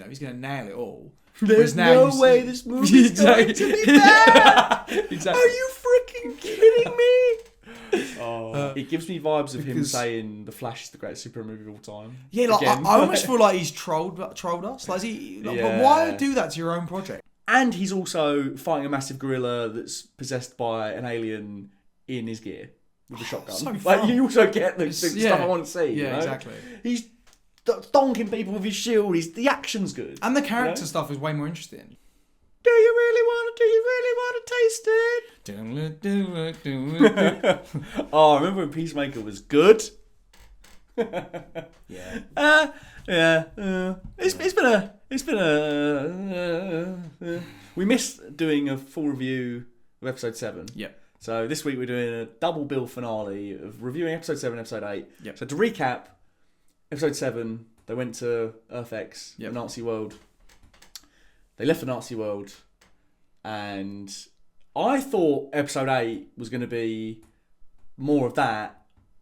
he's going to nail it all. There's no way this movie's going to be bad. Exactly. Are you freaking kidding me? It gives me vibes of him saying The Flash is the greatest superhero movie of all time. Yeah, like I almost feel like he's trolled us. Like, but why do that to your own project? And he's also fighting a massive gorilla that's possessed by an alien in his gear with a shotgun. So fun. You also get the stuff I want to see. Yeah, exactly. He's donking people with his shield. The action's good. And the character stuff is way more interesting. Do you really want to taste it? I remember when Peacemaker was good. Yeah. It's been a. We missed doing a full review of episode 7. Yep. So this week we're doing a double bill finale of reviewing episode 7 and episode 8. Yep. So to recap, episode 7, they went to Earth X, the Nazi world. They left the Nazi world, and I thought episode 8 was going to be more of that,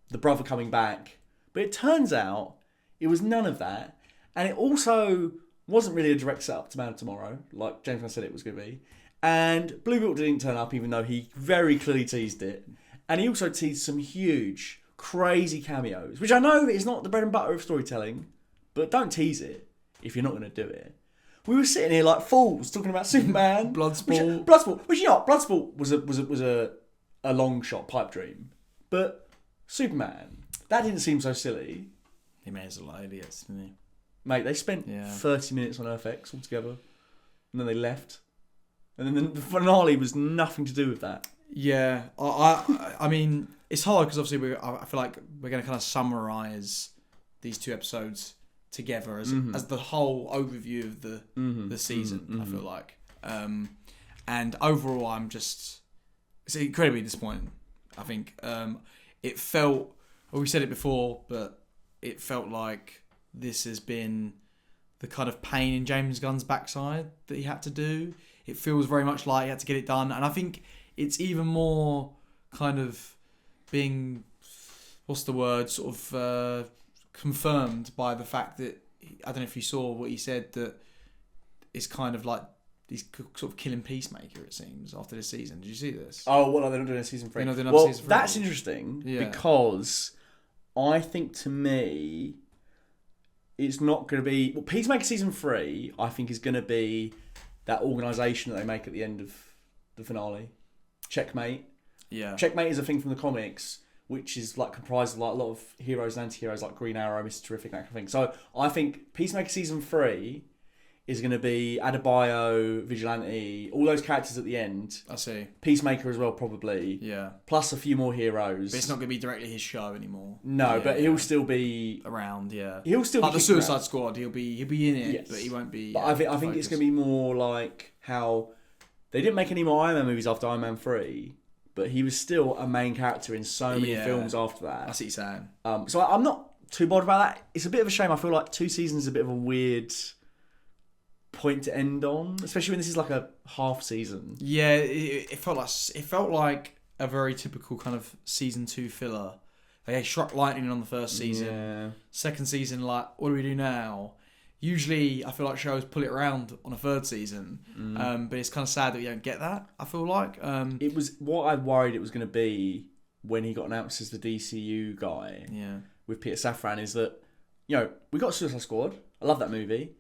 the brother coming back. But it turns out it was none of that. And it also wasn't really a direct setup to Man of Tomorrow, like James Gunn said it was going to be. And Blue Beetle didn't turn up, even though he very clearly teased it. And he also teased some huge, crazy cameos, which I know is not the bread and butter of storytelling, but don't tease it if you're not going to do it. We were sitting here like fools talking about Superman, Bloodsport, which you know, Bloodsport was a long shot pipe dream, but Superman, that didn't seem so silly. He made us a lot of idiots, didn't he? Mate, they spent 30 minutes on Earth X altogether, and then they left, and then the finale was nothing to do with that. Yeah, I mean, it's hard because obviously I feel like we're going to kind of summarise these 2 episodes together as the whole overview of the season. I feel like, and overall, it's incredibly disappointing. I think it felt. Well, we said it before, but it felt like this has been the kind of pain in James Gunn's backside that he had to do. It feels very much like he had to get it done, and I think it's even more kind of being, what's the word, sort of confirmed by the fact that, I don't know if you saw what he said, that it's kind of like he's sort of killing Peacemaker, it seems, after this season. Did you see this? Oh, well, they're not doing a season 3. Season 3. That's interesting because I think, to me, it's not going to be... Well, Peacemaker season 3, I think, is going to be that organisation that they make at the end of the finale. Checkmate. Yeah. Checkmate is a thing from the comics, which is like comprised of like a lot of heroes and anti-heroes, like Green Arrow, Mr. Terrific, that kind of thing. So I think Peacemaker season 3 is going to be Adebayo, Vigilante, all those characters at the end. I see. Peacemaker as well, probably. Yeah. Plus a few more heroes. But it's not going to be directly his show anymore. No, but he'll still be around. Yeah. He'll still like be the Suicide around. Squad. He'll be in it, yes. But he won't be. But I think it's going to be more like how they didn't make any more Iron Man movies after Iron Man 3. But he was still a main character in so many films after that. That's what he's saying. So I'm not too bothered about that. It's a bit of a shame. I feel like 2 seasons is a bit of a weird point to end on, especially when this is like a half season. Yeah, it felt like a very typical kind of season 2 filler. They struck lightning on the first season. Yeah. Second season, like, what do we do now? Usually, I feel like shows pull it around on a 3rd season, but it's kind of sad that we don't get that. I feel like it was what I worried it was going to be when he got announced as the DCU guy. Yeah. With Peter Safran, is that we got Suicide Squad. I love that movie.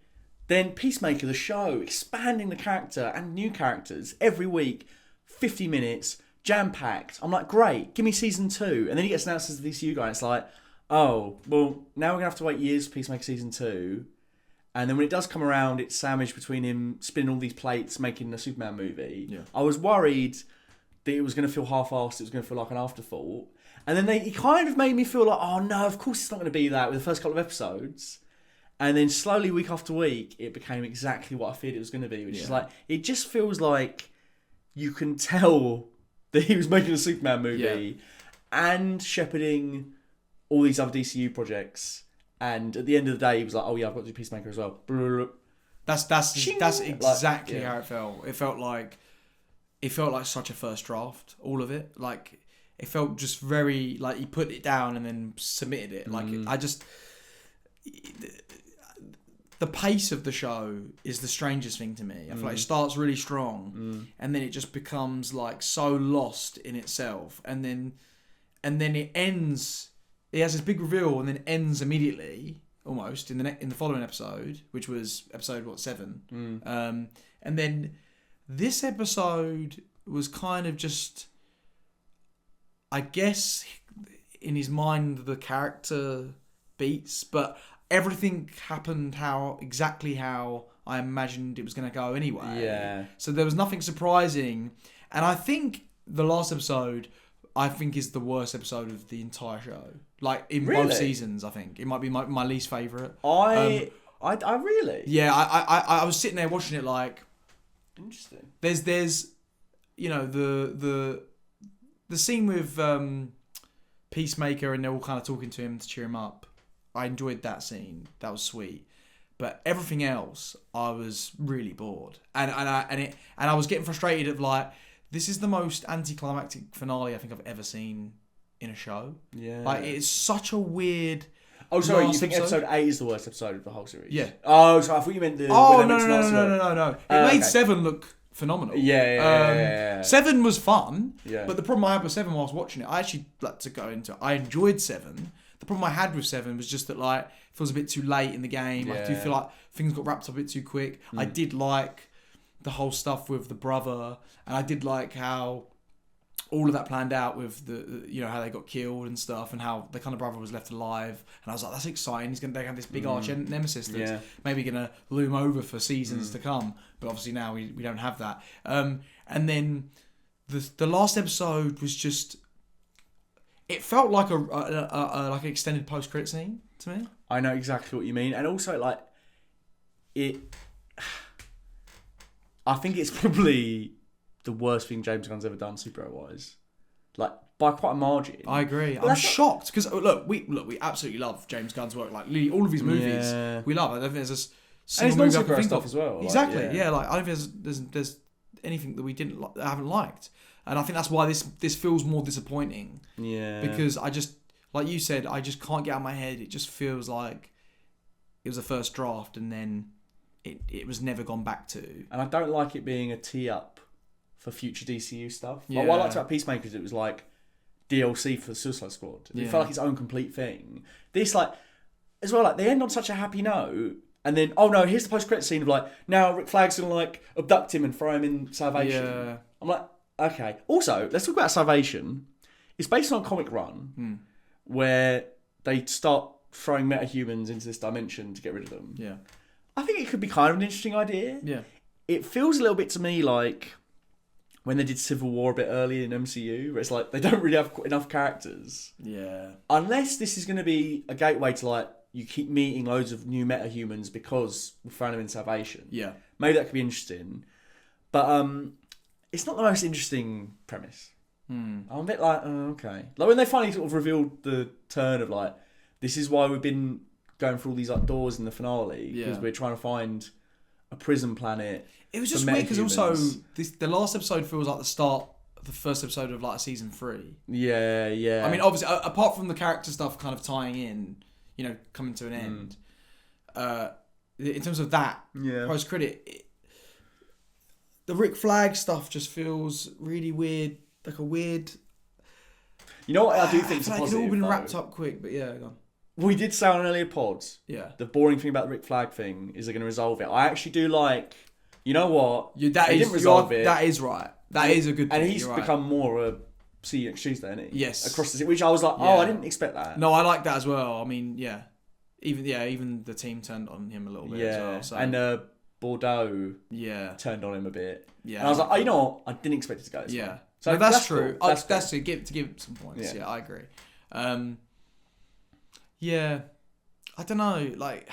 Then Peacemaker, the show, expanding the character and new characters every week, 50 minutes, jam packed. I'm like, great, give me season 2, and then he gets announced as the DCU guy. And it's like, oh, well, now we're gonna have to wait years for Peacemaker season 2. And then when it does come around, it's sandwiched between him spinning all these plates, making a Superman movie. Yeah. I was worried that it was going to feel half-assed, it was going to feel like an afterthought. And then he kind of made me feel like, oh no, of course it's not going to be that with the first couple of episodes. And then slowly, week after week, it became exactly what I feared it was going to be, which is like, it just feels like you can tell that he was making a Superman movie and shepherding all these other DCU projects. And at the end of the day, he was like, "Oh yeah, I've got to do Peacemaker as well." That's exactly how it felt. It felt like such a first draft. All of it, like it felt just very like he put it down and then submitted it. Like the pace of the show is the strangest thing to me. I feel like it starts really strong, and then it just becomes like so lost in itself, and then it ends. It has this big reveal, and then ends immediately, almost in the following episode, which was episode 7. And then this episode was kind of just, I guess, in his mind the character beats, but everything happened exactly how I imagined it was going to go anyway. Yeah. So there was nothing surprising, and I think the last episode, is the worst episode of the entire show. Like in both seasons, I think it might be my least favourite. I really. Yeah, I was sitting there watching it like. Interesting. There's, you know, the scene with Peacemaker, and they're all kind of talking to him to cheer him up. I enjoyed that scene. That was sweet. But everything else, I was really bored, and I was getting frustrated of like, this is the most anticlimactic finale I think I've ever seen in a show. Yeah. Like, it's such a weird. Oh, sorry, you think episode 8 is the worst episode of the whole series? Yeah. Oh, so I thought you meant the. Oh, no. It made 7 look phenomenal. Yeah. 7 was fun. Yeah. But the problem I had with 7 while I was watching it, I actually, like, to go into it, I enjoyed 7. The problem I had with 7 was just that, like, it feels a bit too late in the game. Yeah. I do feel like things got wrapped up a bit too quick. I did like the whole stuff with the brother, and I did like how all of that planned out with the, you know, how they got killed and stuff, and how the kind of brother was left alive. And I was like, that's exciting. He's going to have this big arch nemesis that's maybe going to loom over for seasons to come. But obviously now we don't have that. And then the last episode was just, it felt like like an extended post-credit scene to me. I know exactly what you mean. And also, like, I think it's probably the worst thing James Gunn's ever done superhero-wise. Like, by quite a margin. I agree. I'm shocked, because look, we absolutely love James Gunn's work. Like, literally all of his movies, we love. I don't think there's a single movie I can think of as well. Exactly. Like, like, I don't think there's anything that we haven't liked. And I think that's why this feels more disappointing. Yeah. Because I just, like you said, I just can't get out of my head. It just feels like it was a first draft, and then it was never gone back to. And I don't like it being a tee-up for future DCU stuff. Yeah. Like, what I liked about Peacemaker is it was like DLC for the Suicide Squad. It felt like its own complete thing. This, like, as well, like, they end on such a happy note, and then, oh no, here's the post-credit scene of like, now Rick Flag's gonna like abduct him and throw him in Salvation. Yeah. I'm like, okay. Also, let's talk about Salvation. It's based on a comic run where they start throwing metahumans into this dimension to get rid of them. Yeah. I think it could be kind of an interesting idea. Yeah. It feels a little bit to me like when they did Civil War a bit earlier in MCU, where it's like they don't really have enough characters. Yeah. Unless this is going to be a gateway to, like, you keep meeting loads of new metahumans because we're throwing them in Salvation. Yeah. Maybe that could be interesting. But it's not the most interesting premise. I'm a bit like, oh, okay. Like when they finally sort of revealed the turn of like, this is why we've been going through all these like doors in the finale, because we're trying to find a prison planet. It was just weird because also the last episode feels like the start of the first episode of like season 3. Yeah, yeah. I mean, obviously, apart from the character stuff kind of tying in, you know, coming to an end. In terms of that post credit, the Rick Flag stuff just feels really weird, like a weird. You know what I do think is a positive. It's all been wrapped up quick, but yeah, go on. We did say on earlier pods. Yeah. The boring thing about the Rick Flag thing is they're going to resolve it. I actually do like. You know what? They didn't resolve it. That is right. That is a good thing. And he's become more a see you next Tuesday, hasn't he? Yes. Across the which I was like, oh, I didn't expect that. No, I like that as well. I mean, yeah. Even the team turned on him a little bit as well. So. And Bordeaux turned on him a bit. Yeah. And I was like, oh, you know what? I didn't expect it to go this way. So no, that's true. Cool. That's to give some points. Yeah, I agree. Yeah. I don't know. Like,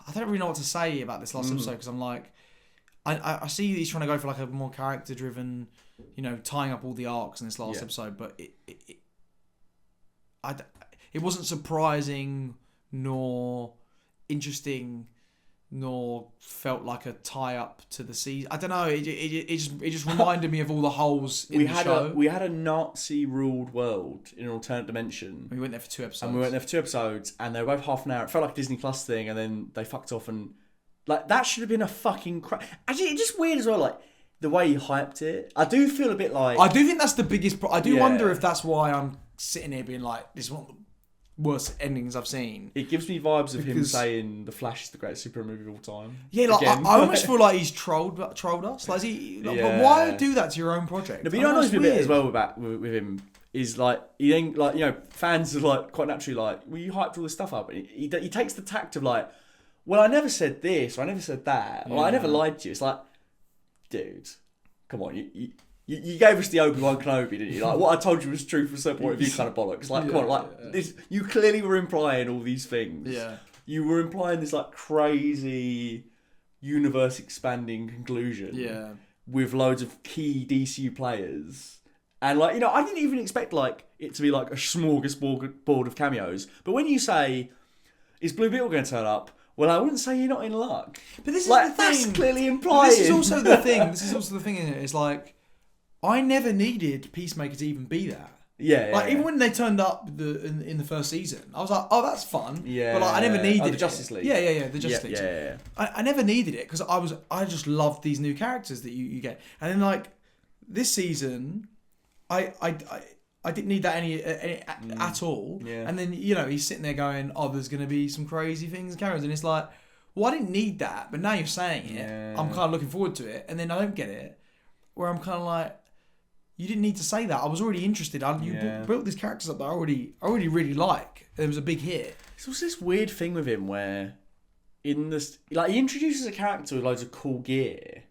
I don't really know what to say about this last episode because I'm like, I see that he's trying to go for like a more character driven, you know, tying up all the arcs in this last episode, but it wasn't surprising nor interesting nor felt like a tie up to the season. I don't know. It just reminded me of all the holes in the show. We had a Nazi ruled world in an alternate dimension. We went there for 2 episodes. And they were both half an hour. It felt like a Disney Plus thing, and then they fucked off and Like, that should have been a fucking... Actually, it's just weird as well, like, the way he hyped it. I do feel a bit like... I do think that's the biggest... I do wonder if that's why I'm sitting here being like, this is one of the worst endings I've seen. It gives me vibes of him saying The Flash is the greatest superhero movie of all time. Yeah, like, I almost feel like he's trolled us. Like, but why do that to your own project? No, but you know what annoys me a bit as well with him is, like, he then, like, you know, fans are, like, quite naturally like, well, you hyped all this stuff up. And he takes the tact of, like, well, I never said this, or I never said that, or I never lied to you. It's like, dude, come on, you gave us the Obi-Wan Kenobi, didn't you? Like, what I told you was true from a certain point of view, kind of bollocks. Like, come on, like, this, you clearly were implying all these things. Yeah. You were implying this, like, crazy universe-expanding conclusion. Yeah. With loads of key DCU players. And, like, you know, I didn't even expect, like, it to be, like, a smorgasbord of cameos. But when you say, is Blue Beetle going to turn up? Well, I wouldn't say you're not in luck. But this is like, the thing. That's clearly implying. This is also the thing. Isn't it? It's like, I never needed Peacemaker to even be that. Yeah. Like, even when they turned up in the first season, I was like, oh, that's fun. Yeah. But, like, I never needed the Justice League. Yeah, the Justice League. Yeah. I never needed it because I just loved these new characters that you get. And then, like, this season, I didn't need that any at all. Yeah. And then, you know, he's sitting there going, oh, there's going to be some crazy things and characters. And it's like, well, I didn't need that. But now you're saying it. Yeah. I'm kind of looking forward to it. And then I don't get it. Where I'm kind of like, you didn't need to say that. I was already interested. You built these characters up that I already really like. It was a big hit. It's also this weird thing with him where in this, like, he introduces a character with loads of cool gear.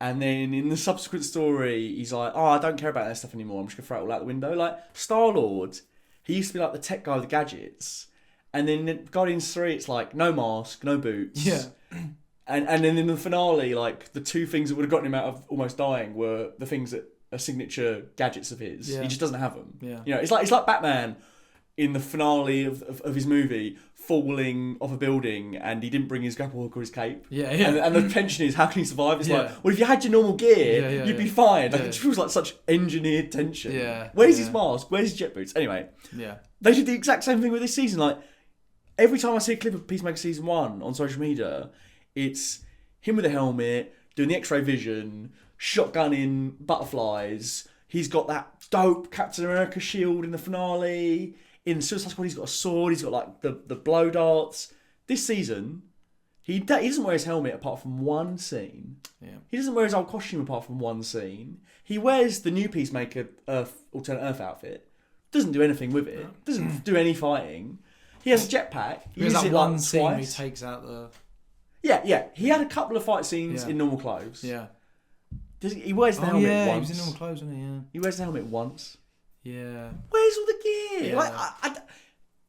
And then in the subsequent story, he's like, oh, I don't care about that stuff anymore. I'm just going to throw it all out the window. Like, Star-Lord, he used to be like the tech guy with the gadgets. And then in Guardians 3, it's like, no mask, no boots. Yeah. And then in the finale, like, the two things that would have gotten him out of almost dying were the things that are signature gadgets of his. Yeah. He just doesn't have them. Yeah. You know, it's like Batman in the finale of his movie falling off a building and he didn't bring his grapple hook or his cape. Yeah. And the tension is, how can he survive? It's like, well, if you had your normal gear, you'd be fine. Like, it feels like such engineered tension. Yeah. Where's his mask? Where's his jet boots? Anyway. Yeah. They did the exact same thing with this season. Like, every time I see a clip of Peacemaker Season 1 on social media, it's him with a helmet, doing the X-ray vision, shotgunning butterflies. He's got that dope Captain America shield in the finale. In Suicide Squad, he's got a sword. He's got, like, the blow darts. This season, he doesn't wear his helmet apart from one scene. Yeah. He doesn't wear his old costume apart from one scene. He wears the new Peacemaker Alternate Earth outfit. Doesn't do anything with it. Doesn't do any fighting. He has a jetpack. He There's uses that it, one like, scene where he twice. takes out the... Yeah. He had a couple of fight scenes in normal clothes. Yeah. He wears the helmet once. he was in normal clothes, wasn't he? Yeah. He wears the helmet once. Yeah. Where's all the gear? Yeah. Like,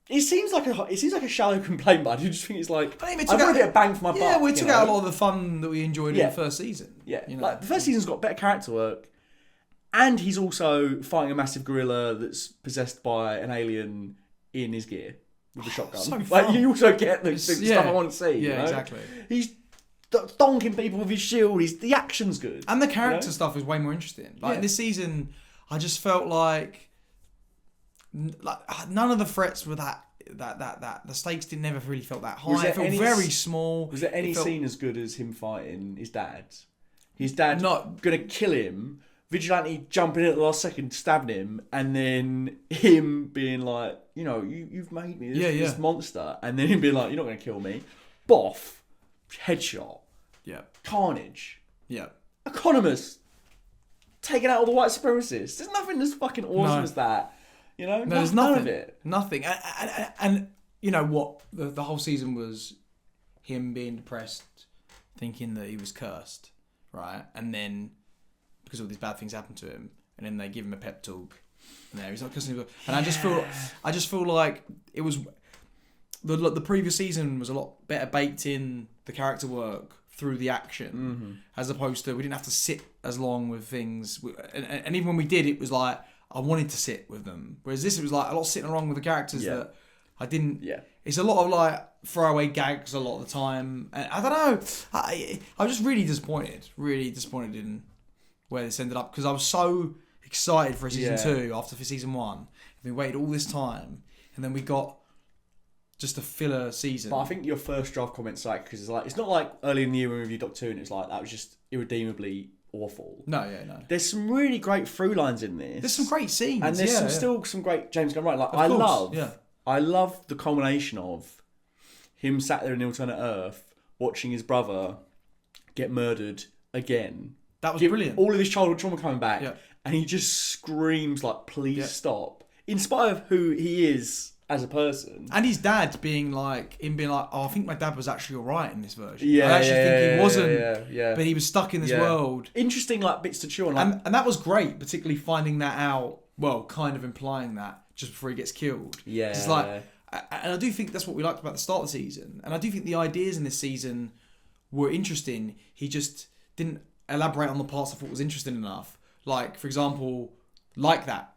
it seems like a shallow complaint, but I just think it's like, I want to get a bang for my buck. Yeah, we took out a lot of the fun that we enjoyed in the first season. Yeah, you know? like, the first season's got better character work, and he's also fighting a massive gorilla that's possessed by an alien in his gear with a shotgun. So like, fun. you also get the stuff I want to see. Yeah, you know? exactly. He's donking people with his shield. The action's good, and the character stuff is way more interesting. Like this season, I just felt like none of the threats were that the stakes never really felt that high. It felt very small. Was there any scene as good as him fighting his dad? His dad not gonna kill him. Vigilante jumping in at the last second, stabbing him, and then him being like, you know, you've made me this monster, and then him being like, you're not gonna kill me. Boff, headshot. Yeah. Carnage. Yeah. Economist. Taking out all the white supremacists. There's nothing as fucking awesome as that. You know? No, there's none nothing. of it. Nothing. And you know what? The whole season was him being depressed, thinking that he was cursed, right? And then, because all these bad things happened to him, and then they give him a pep talk, and there he's not cursing. And I just feel like it was the previous season was a lot better baked in the character work through the action, as opposed to we didn't have to sit as long with things, and even when we did, it was like I wanted to sit with them. Whereas this, it was like a lot of sitting along with the characters that I didn't. Yeah. It's a lot of like throwaway gags a lot of the time, and I don't know. I was just really disappointed in where this ended up, because I was so excited for season 2 after season 1. We waited all this time, and then we got just a filler season. But I think your first draft comment's like, because it's not like early in the year when we reviewed Doctor Who and it's like, that was just irredeemably awful. No. There's some really great through lines in this. There's some great scenes. And there's still some great James Gunn writing. Like, I love the culmination of him sat there in the alternate Earth watching his brother get murdered again. That was brilliant. All of his childhood trauma coming back. Yeah. And he just screams like, please stop. In spite of who he is as a person. And his dad being like, oh, I think my dad was actually alright in this version. I actually think he wasn't. But he was stuck in this world. Interesting like bits to chew on. Like, and that was great, particularly finding that out, well, kind of implying that just before he gets killed. Yeah. It's like, and I do think that's what we liked about the start of the season. And I do think the ideas in this season were interesting. He just didn't elaborate on the parts I thought was interesting enough. Like, for example, like that.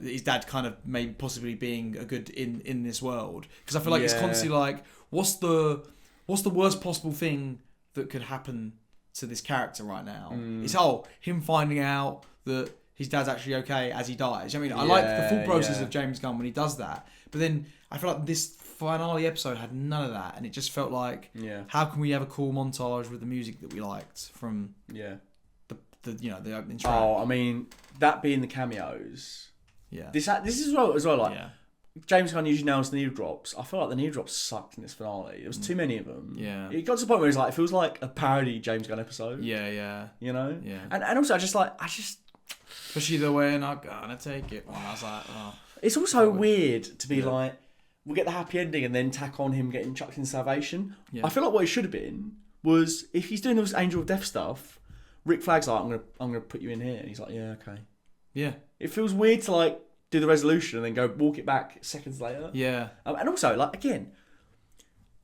His dad kind of maybe possibly being a good in this world, because I feel like it's constantly like, what's the worst possible thing that could happen to this character right now? It's him finding out that his dad's actually okay as he dies. I mean, I like the full process of James Gunn when he does that, but then I feel like this finale episode had none of that, and it just felt like, how can we have a cool montage with the music that we liked from the opening track? Oh, I mean, that being the cameos. Yeah. This is as well like James Gunn usually nails the needle drops. I feel like the needle drops sucked in this finale. There was too many of them. Yeah. It got to the point where it's like, it feels like a parody James Gunn episode. Yeah. You know? Yeah. And also I just especially the way not gonna take it. Well, I was like, oh. It's also weird to be like, we'll get the happy ending and then tack on him getting chucked in salvation. Yeah. I feel like what it should have been was, if he's doing this Angel of Death stuff, Rick Flag's like, I'm gonna put you in here, and he's like, yeah, okay. Yeah. It feels weird to like do the resolution and then go walk it back seconds later. Yeah. And also, like, again,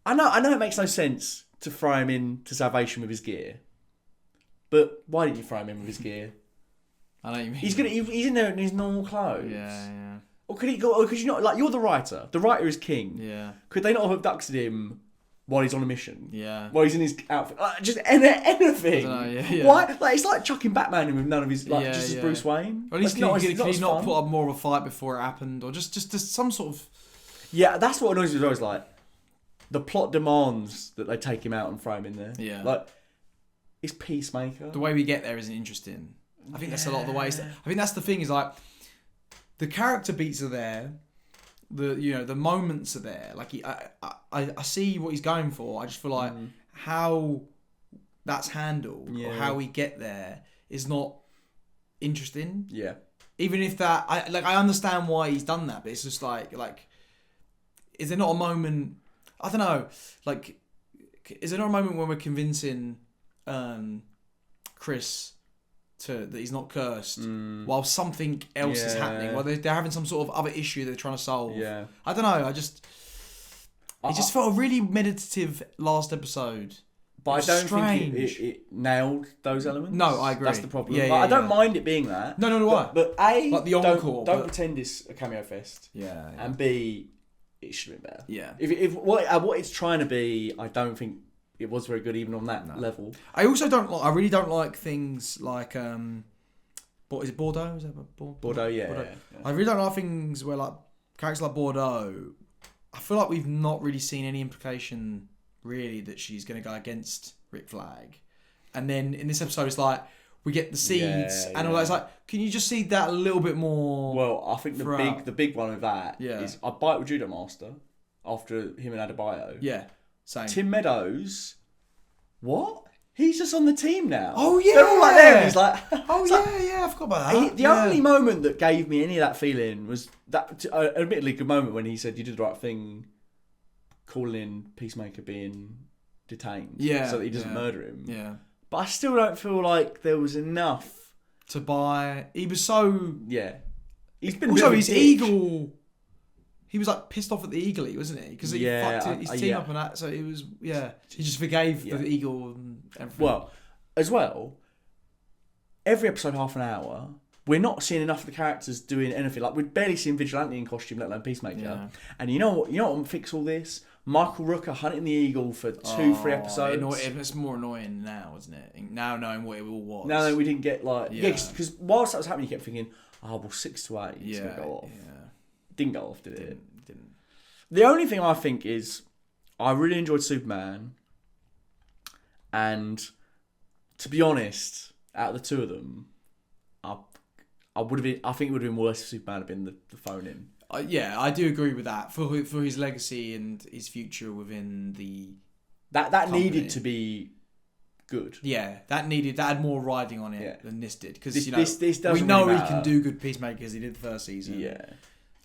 I know it makes no sense to throw him into salvation with his gear, but why didn't you throw him in with his gear? I know what you mean. He's in there in his normal clothes. Yeah. Or could he go? Or could you not? Like, you're the writer. The writer is king. Yeah. Could they not have abducted him while he's on a mission? Yeah. While he's in his outfit, just anything. I don't know, yeah. Why? Like, it's like chucking Batman in with none of his as Bruce Wayne. Or at least can he not put up more of a fight before it happened, or just some sort of. Yeah, that's what annoys me. Is always like, the plot demands that they take him out and throw him in there. Yeah. Like, it's Peacemaker. The way we get there isn't interesting. I think that's a lot of the ways. I think that's the thing, is like, the character beats are there, the moments are there. Like, I see what he's going for. I just feel like how that's handled or how we get there is not interesting. Yeah. Even if that, I understand why he's done that, but it's just like, is there not a moment? I don't know. Like, is there not a moment when we're convincing Chris that he's not cursed, while something else is happening, while they're having some sort of other issue they're trying to solve? Yeah. I don't know. It just felt a really meditative last episode. But I don't think it nailed those elements. No, I agree. That's the problem. I don't mind it being that. No, do I. But A, like the encore, don't pretend it's a cameo fest. Yeah. And B, it should have been better. Yeah. If what it's trying to be, I don't think it was very good even on that level. I also I really don't like things like is it Bordeaux? Is that Bordeaux? Yeah. I really don't like things where, like, characters like Bordeaux, I feel like we've not really seen any implication really that she's going to go against Rick Flag. And then in this episode, it's like, we get the seeds and all that. It's like, can you just see that a little bit more? Well, I think the big one with that is I bite with Judo Master after him and Adebayo. Yeah, same. Tim Meadows, what? He's just on the team now. Oh yeah, they're all like there. And he's like, I forgot about that. The only moment that gave me any of that feeling was that, admittedly, good moment when he said, "You did the right thing, calling in Peacemaker being detained, so that he doesn't murder him." Yeah, but I still don't feel like there was enough to buy. He was so He's been also his eagle. He was like pissed off at the eagle, wasn't he? Because he fucked his team up and that. So it was he just forgave the eagle and everything. Well, as well, every episode half an hour. We're not seeing enough of the characters doing anything. Like, we're barely seeing Vigilante in costume, let alone Peacemaker. Yeah. And you know what will fix all this? Michael Rooker hunting the eagle for 2-3 episodes. It's more annoying now, isn't it? Now knowing what it all was. Now that we didn't get because whilst that was happening, you kept thinking, 6 to 8, it's going to go off. Yeah. Didn't go off, did it? Didn't. The only thing I think is, I really enjoyed Superman, and to be honest, out of the two of them, I think it would have been worse if Superman had been the phone in. Yeah, I do agree with that for his legacy and his future within the that company. Needed to be good. Yeah, that had more riding on it than this did, because this doesn't we know really he can do good Peacemaker because he did the first season. Yeah,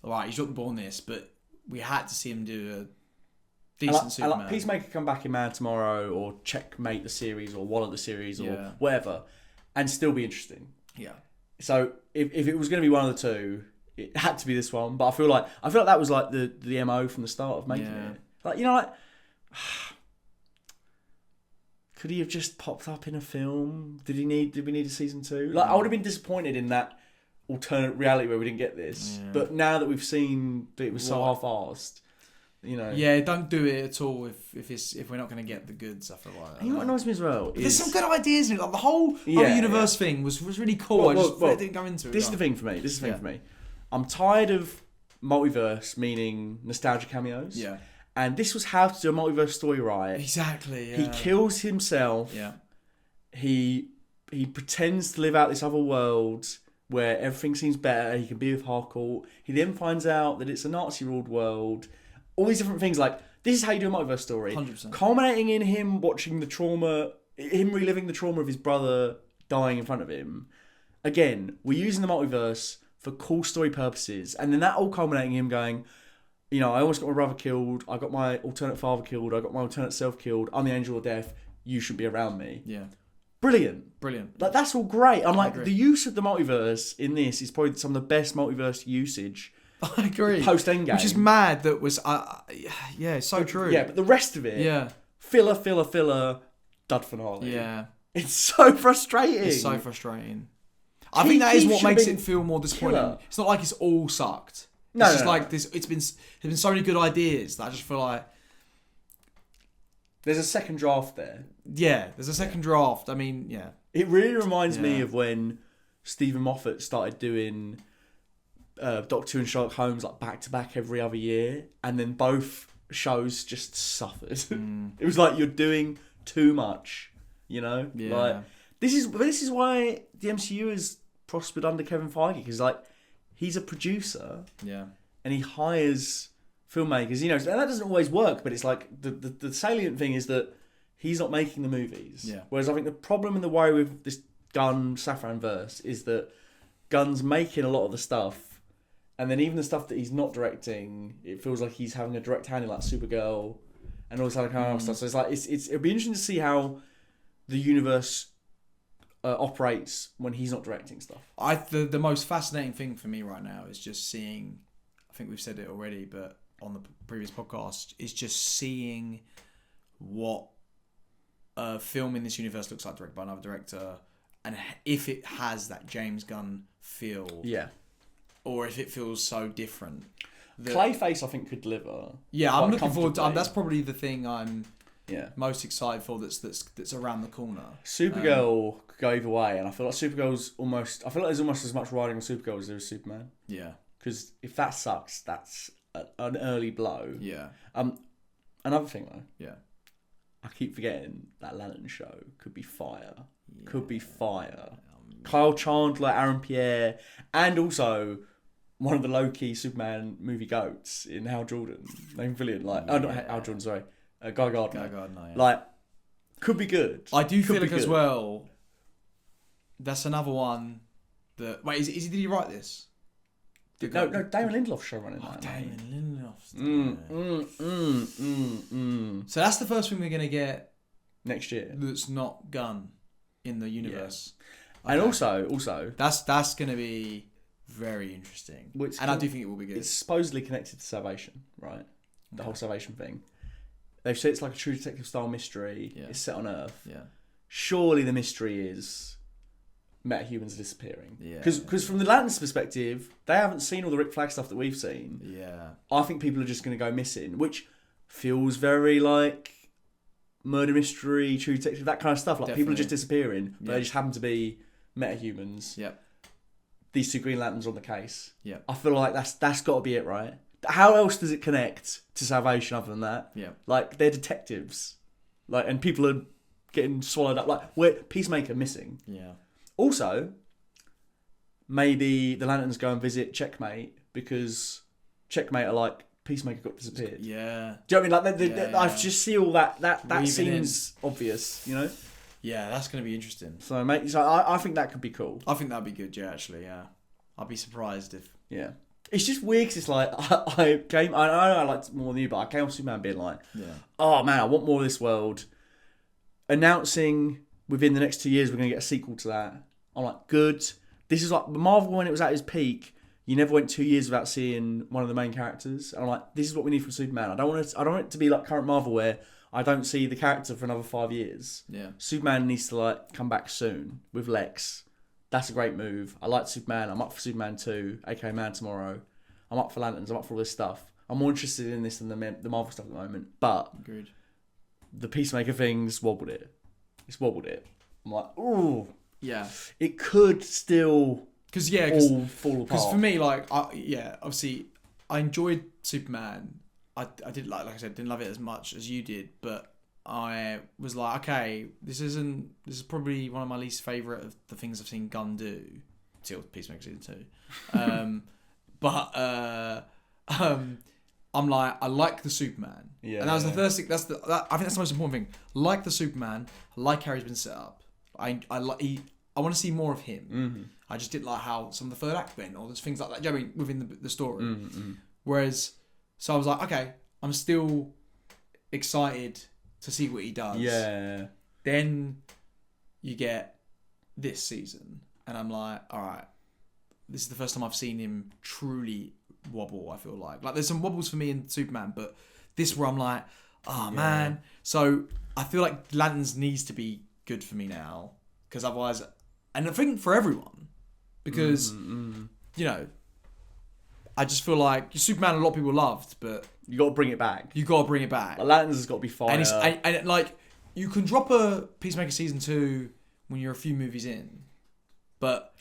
all right, he's dropped the ball on this, but we had to see him do a decent Superman. Like Peacemaker come back in Man Tomorrow, or checkmate the series, or one of the series, or whatever, and still be interesting. Yeah. So if it was going to be one of the two, it had to be this one. But I feel like that was like the MO from the start of making it. Like, could he have just popped up in a film? Did we need a season 2? Like, I would have been disappointed in that alternate reality where we didn't get this. Yeah. But now that we've seen that it was so half-arsed, Yeah, don't do it at all if we're not going to get the goods. I feel like. You know what annoys me as well? There's some good ideas in it. Like the whole universe thing was really cool. I didn't go into it. This is the thing for me. I'm tired of multiverse, meaning nostalgia cameos. Yeah. And this was how to do a multiverse story right. Exactly. Yeah. He kills himself. Yeah. He pretends to live out this other world where everything seems better. He can be with Harcourt. He then finds out that it's a Nazi-ruled world. All these different things, like, this is how you do a multiverse story. 100%. Culminating in him watching the trauma, him reliving the trauma of his brother dying in front of him. Again, we're using the multiverse for cool story purposes. And then that all culminating in him going, I almost got my brother killed. I got my alternate father killed. I got my alternate self killed. I'm the angel of death. You should be around me. Yeah. Brilliant. Like, that's all great. I'm like, the use of the multiverse in this is probably some of the best multiverse usage. I agree. Post Endgame, which is mad. That was, so true. Yeah, but the rest of it, filler, dud finale. Yeah, it's so frustrating. I think that is what makes it feel more disappointing. Killer. It's not like it's all sucked. It's just like this. There's been so many good ideas that I just feel like there's a second draft there. Yeah, there's a second draft. I mean, yeah, it really reminds me of when Stephen Moffat started doing Doctor Who and Sherlock Holmes like back to back every other year, and then both shows just suffered. It was like, you're doing too much, Yeah. Like, this is why the MCU has prospered under Kevin Feige, because like, he's a producer, and he hires filmmakers. And that doesn't always work, but it's like the salient thing is that he's not making the movies. Yeah. Whereas I think the problem and the worry with this Gunn Safran verse is that Gunn's making a lot of the stuff. And then even the stuff that he's not directing, it feels like he's having a direct hand in, like Supergirl and all this other kind of stuff. So it's like it'll be interesting to see how the universe operates when he's not directing stuff. The most fascinating thing for me right now is just seeing. I think we've said it already, but on the previous podcast, is just seeing what a film in this universe looks like directed by another director, and if it has that James Gunn feel. Yeah. Or if it feels so different. Clayface, I think, could deliver. Yeah, I'm looking forward to. That's probably the thing I'm most excited for. That's around the corner. Supergirl could go either way, and I feel like Supergirl's almost. I feel like there's almost as much riding on Supergirl as there is Superman. Yeah. Because if that sucks, that's an early blow. Yeah. Another thing though. Yeah. I keep forgetting that Lantern show could be fire. Yeah. Could be fire. Kyle Chandler, Aaron Pierre, and also one of the low-key Superman movie goats in Hal Jordan. Named brilliant. Like, not Hal Jordan, sorry. Guy Gardner. Yeah. Like, could be good. I do feel like as well, that's another one that... Wait, did he write this? No, Damon Lindelof's showrunning that. Damon Lindelof. So that's the first thing we're going to get... next year. That's not Gunn in the universe. Yeah. Okay. And also... That's going to be very interesting. I do think it will be good. It's supposedly connected to Salvation, right? The whole Salvation thing. They've said it's like a True Detective style mystery. Yeah. It's set on Earth. Yeah. Surely the mystery is metahumans disappearing. Yeah. Because from the Lanterns' perspective, they haven't seen all the Rick Flag stuff that we've seen. Yeah. I think people are just going to go missing, which feels very like murder mystery, True Detective, that kind of stuff. Like, definitely. People are just disappearing, but they just happen to be metahumans. Yep. These two Green Lanterns on the case. Yeah. I feel like that's got to be it, right? How else does it connect to Salvation other than that? Yeah. Like, they're detectives. Like, and people are getting swallowed up. Like, we're Peacemaker missing. Yeah. Also, maybe the Lanterns go and visit Checkmate because Checkmate are like, Peacemaker got disappeared. Yeah. Do you know what I mean? Like, I just see all that. That seems obvious, you know? Yeah, that's going to be interesting. So, mate, I think that could be cool. I think that'd be good, yeah, actually, yeah. I'd be surprised if... Yeah. It's just weird because it's like, I know I liked it more than you, but I came off Superman being like, oh man, I want more of this world. Announcing within the next 2 years we're going to get a sequel to that. I'm like, good. This is like, Marvel when it was at its peak, you never went 2 years without seeing one of the main characters. And I'm like, this is what we need from Superman. I don't want it to be like current Marvel where I don't see the character for another 5 years. Yeah. Superman needs to like come back soon with Lex. That's a great move. I like Superman. I'm up for Superman 2, aka Man Tomorrow. I'm up for Lanterns. I'm up for all this stuff. I'm more interested in this than the Marvel stuff at the moment. But Agreed. The Peacemaker thing's wobbled it. It's wobbled it. I'm like, ooh. Yeah. It could still all fall apart. Because for me, like, obviously, I enjoyed Superman. I did like I said, didn't love it as much as you did, but I was like, okay, this is probably one of my least favourite of the things I've seen Gunn do till Peacemaker season 2. I'm like, I like the Superman. Yeah. And that was the first thing. I think that's the most important thing. Like the Superman. I like how he's been set up. I want to see more of him. Mm-hmm. I just didn't like how some of the third act went, or there's things like that. Do you know what I mean, within the story. Mm-hmm. Whereas, so I was like, okay, I'm still excited to see what he does. Yeah. Then you get this season, and I'm like, all right, this is the first time I've seen him truly wobble. I feel like there's some wobbles for me in Superman, but this where I'm like, oh man. So I feel like Lanterns needs to be good for me now, because otherwise, and I think for everyone, because you know, I just feel like Superman a lot of people loved, but you got to bring it back. Like, Lanterns has got to be fire. And like, you can drop a Peacemaker season 2 when you're a few movies in, but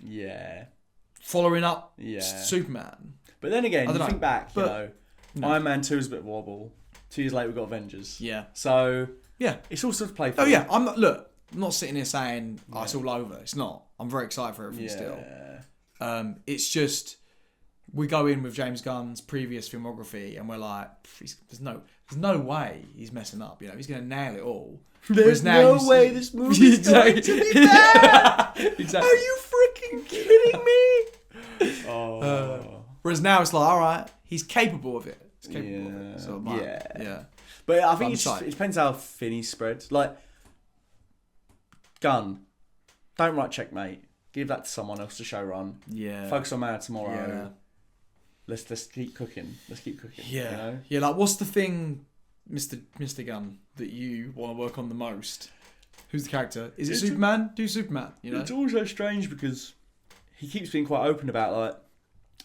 following up Superman. But then again, you think back, but, Iron Man 2 is a bit of a wobble. 2 years later, we got Avengers. Yeah. So yeah, it's all sort of playful. Oh yeah, I'm not sitting here saying it's all over. It's not. I'm very excited for everything still. It's just we go in with James Gunn's previous filmography and we're like, there's no way he's messing up. You know, he's going to nail it all. There's no way this movie's going to be bad. Exactly. Are you freaking kidding me? Whereas now it's like, all right, he's capable of it. He's capable of it. So yeah. But I think it depends how thin he's spread. Like, Gunn, don't write Checkmate. Give that to someone else to show run. Yeah. Focus on Man Tomorrow. Yeah. Let's keep cooking. Yeah. You know? Yeah. Like, what's the thing, Mr. Gunn, that you want to work on the most? Who's the character? Is it Superman? Do Superman. You know. It's also strange because he keeps being quite open about, like,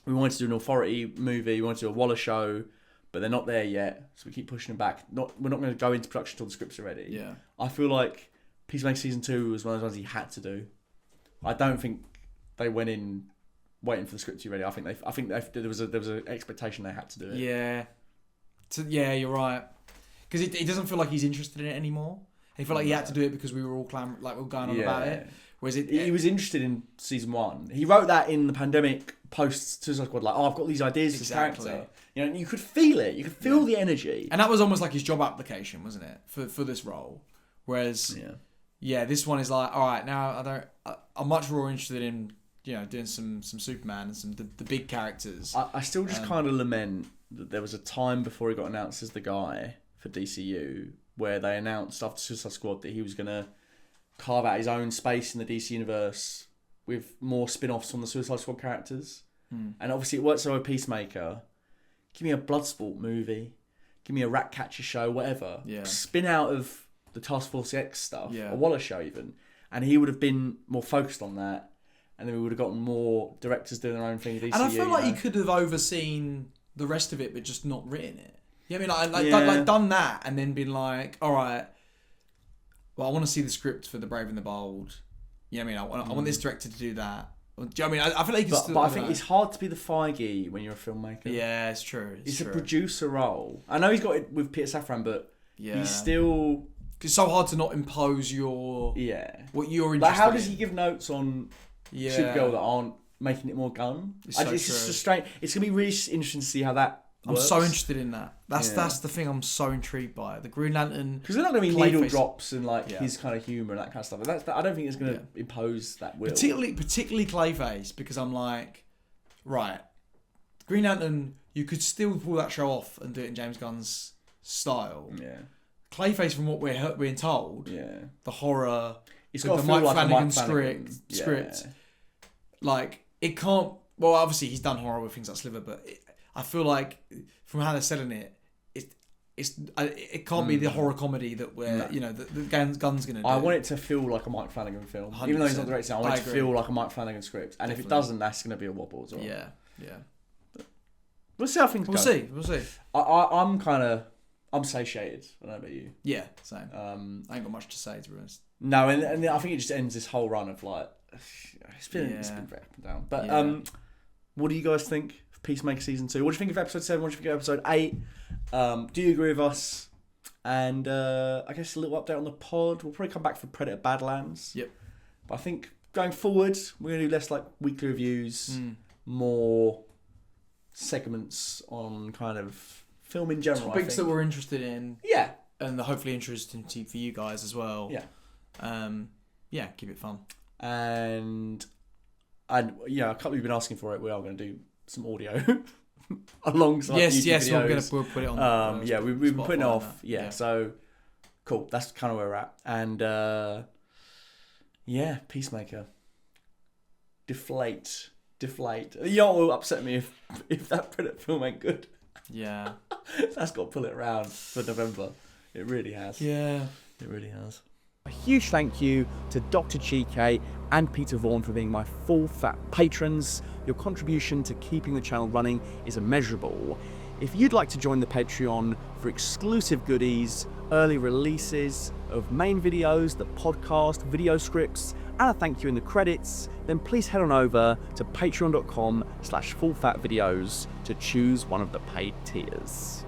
we wanted to do an Authority movie, we wanted to do a Waller show, but they're not there yet, so we keep pushing them back. We're not going to go into production until the scripts are ready. Yeah. I feel like Peacemaker season 2 was one of those ones he had to do. I don't think they went in waiting for the script to be ready. I think there was an expectation they had to do it. Yeah. Yeah, you're right. Because it doesn't feel like he's interested in it anymore. He felt like he had to do it because we were all we were going on about it. Whereas he was interested in season 1. He wrote that in the pandemic post Suicide Squad, like, I've got these ideas for this character. You know, and you could feel it. You could feel the energy. And that was almost like his job application, wasn't it, for this role? Whereas, this one is like, all right, now I'm much more interested in, you know, doing some Superman and some the big characters. I still just kind of lament that there was a time before he got announced as the guy for DCU where they announced after Suicide Squad that he was going to carve out his own space in the DC universe with more spin-offs from the Suicide Squad characters. And obviously it works so with Peacemaker. Give me a Bloodsport movie. Give me a Ratcatcher show, whatever. Yeah. Spin out of the Task Force X stuff. Yeah. A Waller show even. And he would have been more focused on that. And then we would have gotten more directors doing their own thing at DCU. And I feel like he could have overseen the rest of it but just not written it. You know what I mean? Like done that and then been like, all right, well, I want to see the script for The Brave and the Bold. You know what I mean? I want this director to do that. Do you know what I mean? I feel like you can still... But I think it's hard to be the Feige when you're a filmmaker. Yeah, it's true. It's a producer role. I know he's got it with Peter Safran, but he's still... It's so hard to not impose your... Yeah. What you're interested in. Like, how does he give notes on Supergirl that aren't making it more Gunn? It's so it's just strange. It's going to be really interesting to see how that works. I'm so interested in that. That's the thing I'm so intrigued by. The Green Lantern... Because they're not going to be needle drops and like his kind of humour and that kind of stuff. I don't think it's going to impose that will. Particularly Clayface, because I'm like, right, Green Lantern, you could still pull that show off and do it in James Gunn's style. Yeah. Clayface, from what we're being told, the horror, it's got the Mike Flanagan Flanagan script, like, it can't... Well, obviously he's done horror with things like Sliver, but I feel like from how they're selling it, it can't be the horror comedy that we're the Gunn's going to do. I want it to feel like a Mike Flanagan film, 100%. Even though he's not directing. I want it to feel like a Mike Flanagan script, and if it doesn't, that's going to be a wobble as well. Yeah. But we'll see how things go. We'll see. I'm satiated. I don't know about you. Yeah, same. I ain't got much to say, to be honest. No, and I think it just ends this whole run of like it's been very up and down. But what do you guys think of Peacemaker season 2? What do you think of episode 7? What do you think of episode 8? Do you agree with us? And I guess a little update on the pod. We'll probably come back for Predator Badlands. Yep. But I think going forward, we're going to do less like weekly reviews, more segments on kind of film in general. Topics that we're interested in. Yeah. And hopefully interesting for you guys as well. Yeah. Keep it fun. And a couple you've been asking for it. We are going to do some audio alongside YouTube videos. We'll put it on. We've been putting it off. Yeah. So cool. That's kind of where we're at. And Peacemaker. Deflate. You know what will upset me if that Predator film ain't good. Yeah. That's got to pull it around for November. It really has. Yeah. It really has. A huge thank you to Dr. Chike and Peter Vaughan for being my full fat patrons. Your contribution to keeping the channel running is immeasurable. If you'd like to join the Patreon for exclusive goodies, early releases of main videos, the podcast, video scripts, and a thank you in the credits, then please head on over to patreon.com/fullfatvideos to choose one of the paid tiers.